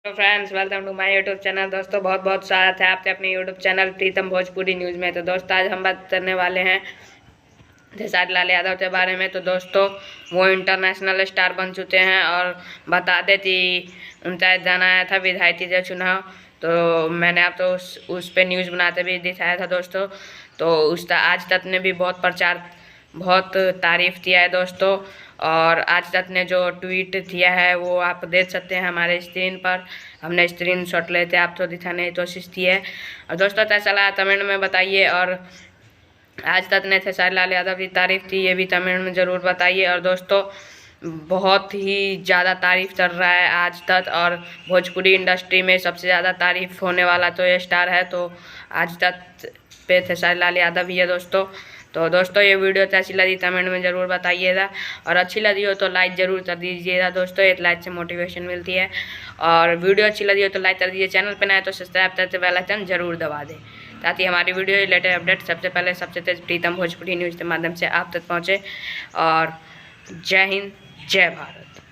तो friends, welcome to my YouTube channel. दोस्तों, बहुत बहुत स्वागत है आपके अपने YouTube channel Pritam Bhojpuri news में। तो दोस्तों, आज हम बात करने वाले हैं खेसारी लाल यादव के बारे में। तो दोस्तों, वो इंटरनेशनल स्टार बन चुके हैं और बता दें कि उनका गाना आया था विधायकी जय चुनाव। तो मैंने आप तो उस पर न्यूज़ बनाते भी दिखाया था दोस्तों। तो उसका आज तक ने भी बहुत प्रचार, बहुत तारीफ़ किया है दोस्तों। और आज तक ने जो ट्वीट किया है वो आप देख सकते हैं हमारे स्क्रीन पर। हमने स्क्रीन शॉट लेते आपको दिखाने की कोशिश की है। और दोस्तों, कैसा लगा कमेंट में बताइए। और आज तक ने खेसारी लाल यादव की तारीफ़ की, ये भी कमेंट में ज़रूर बताइए। और दोस्तों, बहुत ही ज़्यादा तारीफ़ चल रहा है आज तक, और भोजपुरी इंडस्ट्री में सबसे ज़्यादा तारीफ़ होने वाला तो ये स्टार है। तो आज तक पे खेसारी लाल यादव ही है दोस्तों। तो दोस्तों, ये वीडियो कैसी लगी कमेंट में ज़रूर बताइएगा। और अच्छी लगी हो तो लाइक ज़रूर कर दीजिएगा दोस्तों, एक लाइक से मोटिवेशन मिलती है। और वीडियो अच्छी लगी हो तो लाइक कर दीजिए, चैनल पर नए तो सब्सक्राइब करके बेल आइकन ज़रूर दबा दें, ताकि हमारी वीडियो रिलेटेड अपडेट सबसे पहले सबसे तेज प्रीतम भोजपुरी न्यूज़ के माध्यम से आप तक पहुँचे। और जय हिंद, जय भारत।